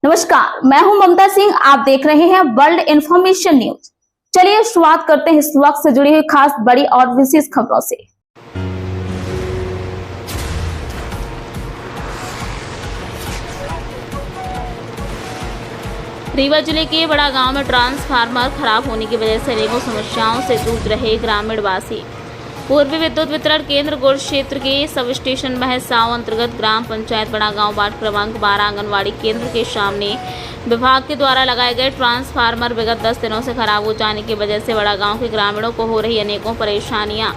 नमस्कार, मैं हूं ममता सिंह। आप देख रहे हैं वर्ल्ड इंफॉर्मेशन न्यूज। चलिए शुरुआत करते हैं इस वक्त से जुड़ी हुई खास बड़ी और विशेष खबरों से। रीवा जिले के बड़ा गांव में ट्रांसफार्मर खराब होने की वजह से अनेकों समस्याओं से जूझ रहे ग्रामीण वासी पूर्वी विद्युत वितरण केंद्र गुड़ क्षेत्र के सब स्टेशन महसाव अंतर्गत ग्राम पंचायत बड़ा गांव वार्ड क्रमांक 12 आंगनवाड़ी केंद्र के सामने विभाग के द्वारा लगाए गए ट्रांसफार्मर विगत 10 दिनों से खराब हो जाने की वजह से बड़ा गांव के ग्रामीणों को हो रही अनेकों परेशानियां।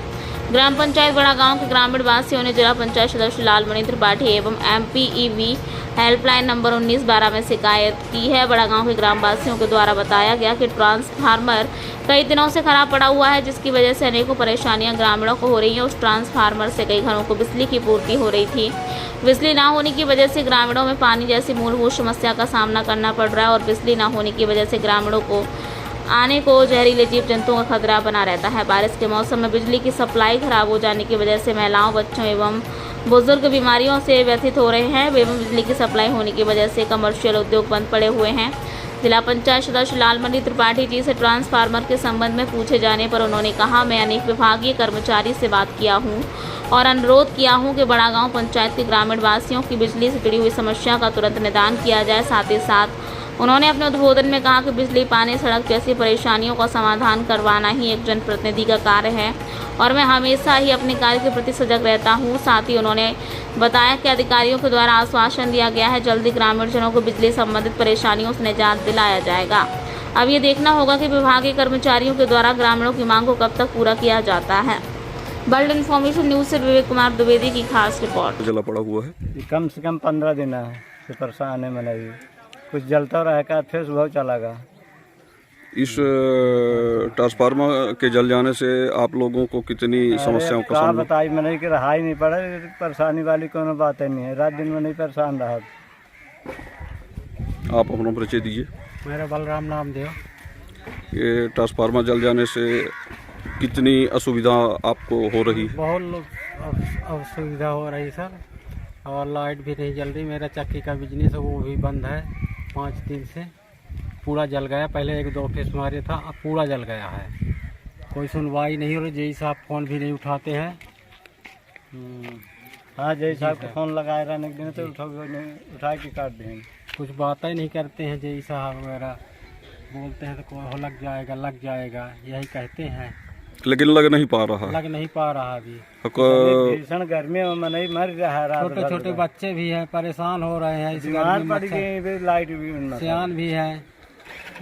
ग्राम पंचायत बड़ा गांव के ग्रामीण वासियों ने जिला पंचायत सदस्य लालमणि त्रिपाठी एवं MPEV हेल्पलाइन नंबर 1912 में शिकायत की है। बड़ा गांव के ग्रामवासियों के द्वारा बताया गया कि ट्रांसफार्मर कई दिनों से खराब पड़ा हुआ है, जिसकी वजह से अनेकों परेशानियां ग्रामीणों को हो रही हैं। उस ट्रांसफार्मर से कई घरों को बिजली की पूर्ति हो रही थी। बिजली ना होने की वजह से ग्रामीणों में पानी जैसी मूलभूत समस्या का सामना करना पड़ रहा है और बिजली ना होने की वजह से ग्रामीणों को आने को जहरीले जीव जंतुओं का खतरा बना रहता है। बारिश के मौसम में बिजली की सप्लाई खराब हो जाने की वजह से महिलाओं, बच्चों एवं बुजुर्ग बीमारियों से व्यथित हो रहे हैं। एवं बिजली की सप्लाई होने की वजह से कमर्शियल उद्योग बंद पड़े हुए हैं। जिला पंचायत सदस्य लालमणि त्रिपाठी जी से ट्रांसफार्मर के संबंध में पूछे जाने पर उन्होंने कहा, मैं अनेक विभागीय कर्मचारी से बात किया हूँ और अनुरोध किया हूँ कि बड़ा गांव पंचायत के ग्रामीण वासियों की बिजली से जुड़ी हुई समस्या का तुरंत निदान किया जाए। साथ ही साथ उन्होंने अपने उद्बोधन में कहा कि बिजली, पानी, सड़क जैसी परेशानियों का समाधान करवाना ही एक जनप्रतिनिधि का कार्य है और मैं हमेशा ही अपने कार्य के प्रति सजग रहता हूँ। साथ ही उन्होंने बताया कि अधिकारियों के द्वारा आश्वासन दिया गया है, जल्दी ग्रामीण जनों को बिजली संबंधित परेशानियों से निजात दिलाया जाएगा। अब ये देखना होगा कि विभागीय कर्मचारियों के द्वारा ग्रामीणों की मांग को कब तक पूरा किया जाता है। वर्ल्ड इन्फॉर्मेशन न्यूज से विवेक कुमार द्विवेदी की खास रिपोर्ट। जला पड़ा हुआ है, कम से कम 15 दिन है से परेशान है। मैंने कुछ जलता रहेगा, फिर बहुत चलागा। इस ट्रांसफार्मर के जल जाने से आप लोगों को कितनी समस्याओं का सामना? बताई मैंने कि रहा ही नहीं पड़ा। परेशानी वाली कोनो बात नहीं है, रात दिन में नहीं परेशान रहा। आप अपना परिचय दीजिए। मेरा बलराम नामदेव। ये ट्रांसफार्मर जल जाने से कितनी असुविधा आपको हो रही है? बहुत लोग असुविधा हो रही सर, और लाइट भी नहीं जल रही। मेरा चक्की का बिजनेस है वो भी बंद है 5 दिन से। पूरा जल गया, पहले 1-2 ऑफिस मारे था, अब पूरा जल गया है। कोई सुनवाई नहीं हो रही। जय साहब फ़ोन भी नहीं उठाते हैं। हाँ, जय साहब को फ़ोन लगाए रहने के दिन तो उठा के काट देंगे। कुछ बातें नहीं करते हैं जय साहब वगैरह। बोलते हैं तो कोई लग जाएगा यही कहते हैं, लेकिन लग नहीं पा रहा। अभी भीषण गर्मी में नहीं मर रहा है। छोटे बच्चे भी हैं, परेशान हो रहे हैं। बीमार पड़ गए, लाइट भी, सियान भी है,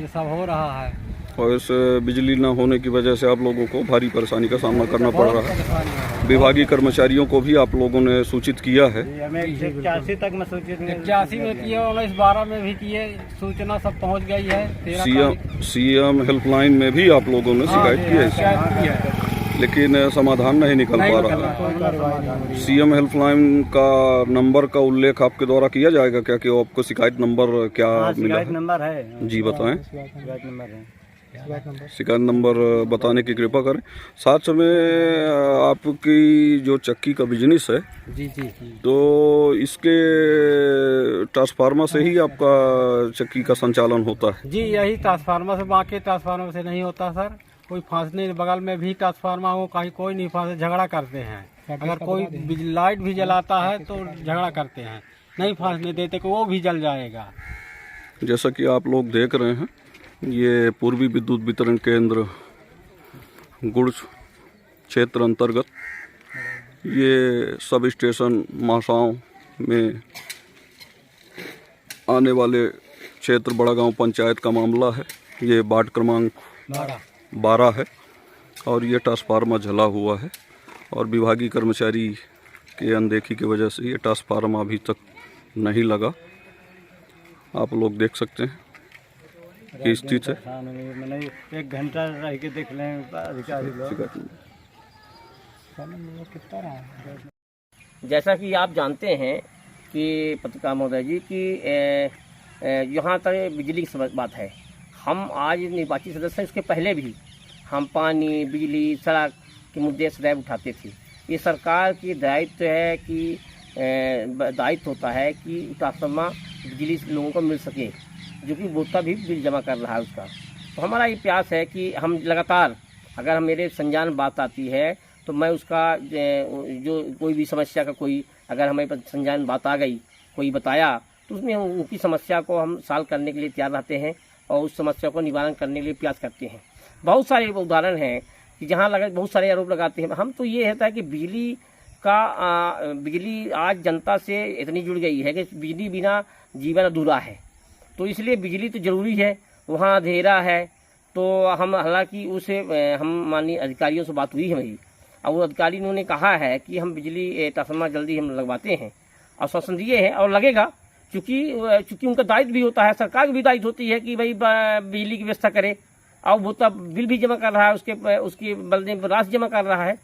ये सब हो रहा है। और इस बिजली न होने की वजह से आप लोगों को भारी परेशानी का सामना करना पड़ रहा है। विभागीय कर्मचारियों को भी आप लोगों ने सूचित किया है? 81 तक में सूचित 81 में किए, 19-12 में भी किए, सूचना सब पहुंच गई है। CM हेल्पलाइन में भी आप लोगों ने शिकायत की है, लेकिन समाधान नहीं निकल पा रहा है। CM हेल्पलाइन का नंबर का उल्लेख आपके द्वारा किया जाएगा क्या, कि आपको शिकायत नंबर क्या मिला है? नंबर है जी, बताएं। शिकायत नंबर है। शिकायत नंबर बताने की कृपा करें। साथ में आपकी जो चक्की का बिजनेस है जी, तो इसके ट्रांसफार्मर से ही आपका चक्की का संचालन होता है? जी, यही ट्रांसफार्मर से, बाकी ट्रांसफार्मर से नहीं होता सर। कोई फांसने बगल में भी ट्रांसफार्मर हो, कहीं कोई नहीं फांसे, झगड़ा करते हैं। अगर कोई लाइट भी जलाता है तो झगड़ा करते हैं, नहीं फांसने देते कि वो भी जल जाएगा। जैसा कि आप लोग देख रहे हैं, ये पूर्वी विद्युत वितरण केंद्र गुड़ क्षेत्र अंतर्गत ये सब स्टेशन महसाव में आने वाले क्षेत्र बड़ा गांव पंचायत का मामला है। ये वार्ड क्रमांक 12 है और ये ट्रांसफार्मर जला हुआ है और विभागीय कर्मचारी के अनदेखी की वजह से ये ट्रांसफार्मर अभी तक नहीं लगा। आप लोग देख सकते हैं की स्थिति है। मैंने 1 घंटा रह के देख लें अधिकारी लोग। जैसा कि आप जानते हैं कि पत्रकार महोदय जी कि यहाँ तक बिजली की बात है। हम आज निर्वाचित सदस्य हैं, इसके पहले भी हम पानी, बिजली, सड़क के मुद्दे सदैव उठाते थे। ये सरकार की दायित्व है कि दायित्व होता है कि ट्रांसफार्मर बिजली लोगों को मिल सके, जो कि उपभोक्ता भी बिल जमा कर रहा है उसका। तो हमारा ये प्रयास है कि हम लगातार, अगर हम मेरे संज्ञान बात आती है तो मैं उसका जो कोई भी समस्या का कोई अगर हमें संज्ञान बात आ गई, कोई बताया, तो उसमें उनकी समस्या को हम सॉल्व करने के लिए तैयार रहते हैं और उस समस्या को निवारण करने के लिए प्रयास करते हैं। बहुत सारे उदाहरण हैं कि जहाँ बहुत सारे आरोप लगाते हैं। हम तो ये होता है कि बिजली आज जनता से इतनी जुड़ गई है कि बिजली बिना जीवन अधूरा है, तो इसलिए बिजली तो ज़रूरी है। वहाँ अंधेरा है तो हम, हालांकि उसे हम माननीय अधिकारियों से बात हुई है मेरी, और वो अधिकारी उन्होंने कहा है कि हम बिजली ट्रांसफार्मर जल्दी हम लगवाते हैं, आश्वासन दिए हैं और लगेगा, चूँकि उनका दायित्व भी होता है, सरकार की भी दायित्व होती है कि भाई बिजली की व्यवस्था करे, और वो तब बिल भी जमा कर रहा है, उसके बदले में राशि जमा कर रहा है।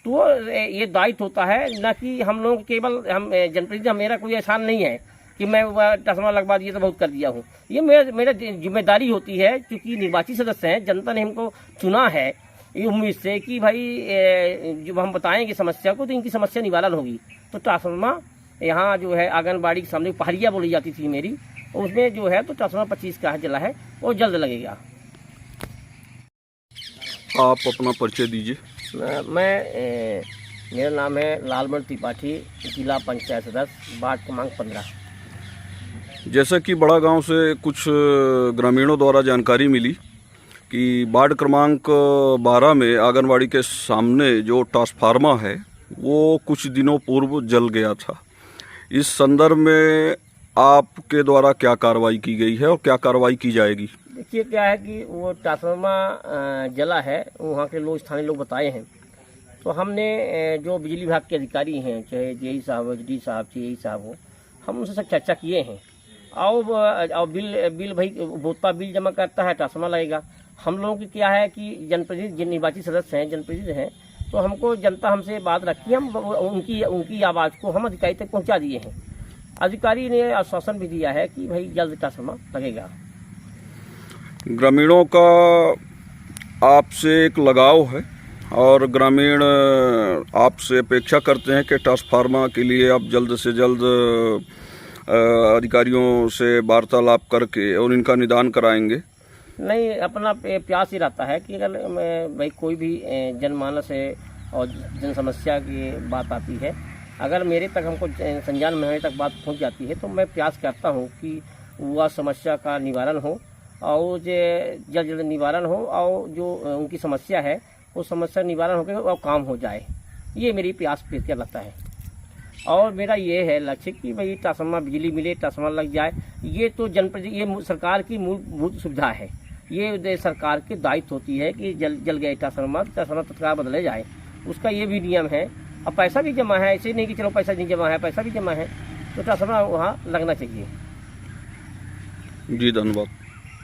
तो ये दायित्व होता है, न कि हम लोग केवल हम जनप्रतिनिधि, मेरा कोई एहसान नहीं है कि मैं ट्रांसफार्मर लगवा दिया तो बहुत कर दिया हूँ। ये मेरा जिम्मेदारी होती है, क्योंकि निर्वाचित सदस्य हैं, जनता ने हमको चुना है ये उम्मीद से कि भाई जब हम बताएंगे समस्या को तो इनकी समस्या निवारण होगी। तो ट्रांसफार्मर यहाँ जो है आंगनबाड़ी के सामने पहाड़िया बोली जाती थी मेरी, उसमें जो है तो ट्रांसफार्मर 25 का जला है, वो जल्द लगेगा। आप अपना परिचय दीजिए। मेरा नाम है लालमन त्रिपाठी, जिला पंचायत सदस्य, वार्ड क्रमांक 15। जैसा कि बड़ा गांव से कुछ ग्रामीणों द्वारा जानकारी मिली कि वार्ड क्रमांक 12 में आंगनवाड़ी के सामने जो ट्रांसफार्मर है वो कुछ दिनों पूर्व जल गया था। इस संदर्भ में आपके द्वारा क्या कार्रवाई की गई है और क्या कार्रवाई की जाएगी? देखिए, क्या है कि वो ट्रांसफार्मर जला है, वहाँ के लोग, स्थानीय लोग बताए हैं, तो हमने जो बिजली विभाग के अधिकारी हैं, चाहे जेई साहब हो, डी साहब, CAE साहब हो, हम उनसे सब चर्चा किए हैं। और बिल भाई उपभोक्ता बिल जमा करता है, ट्रांसफार्मर लगेगा। हम लोगों की क्या है कि जनप्रतिनिधि, निर्वाचित सदस्य हैं, जनप्रतिनिधि हैं, तो हमको जनता हमसे बात रखी, हम उनकी आवाज़ को हम अधिकारी तक पहुँचा दिए हैं। अधिकारी ने आश्वासन भी दिया है कि भाई जल्द ट्रांसफार्मर लगेगा। ग्रामीणों का आपसे एक लगाव है और ग्रामीण आपसे अपेक्षा करते हैं कि ट्रांसफार्मर के लिए आप जल्द से जल्द अधिकारियों से वार्तालाप करके और इनका निदान कराएंगे। नहीं, अपना प्रयास ही रहता है कि अगर भाई कोई भी जनमानस है और जन समस्या की बात आती है, अगर मेरे तक हमको संज्ञान में तक बात पहुंच जाती है, तो मैं प्रयास करता हूं कि वह समस्या का निवारण हो और जल्द जल्द निवारण हो, और जो उनकी समस्या है वो समस्या निवारण होकर और काम हो जाए। ये मेरी प्रयास क्या लगता है। और मेरा ये है लक्ष्य कि भाई ट्रांसफार्मर बिजली मिले, ट्रांसफार्मर लग जाए। ये तो जनप्रति, ये सरकार की मूलभूत सुविधा है, ये सरकार की दायित्व होती है कि जल गए ट्रांसफार्मर तत्काल बदले जाए, उसका ये भी नियम है। अब पैसा भी जमा है, ऐसे नहीं कि चलो पैसा नहीं जमा है, पैसा भी जमा है, तो ट्रांसफार्मर वहाँ लगना चाहिए। जी, धन्यवाद।